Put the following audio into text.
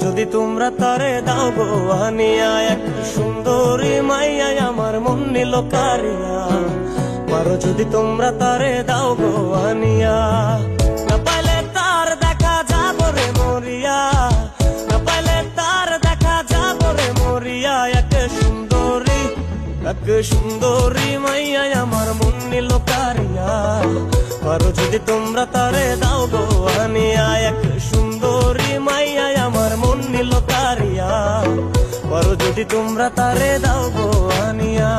যদি তোমরা তারে দাও গো আনিয়া, এক সুন্দরী মাইয়া আমার মন নিল কারিয়া। পারো যদি তোমরা তারে দাও গো আনিয়া, না পাইলে তার দেখা যাব রে মরিয়া, না পাইলে তার দেখা যাব রে মরিয়া। এক সুন্দরী মাইয়া আমার মন নিল কারিয়া। পারো যদি তোমরা তারে দাও গো আনিয়া, এক সুন্দরী মাইয়া আমার মন নিল কারিয়া। পারো যদি তোমরা তারে দাও গো আনিয়া।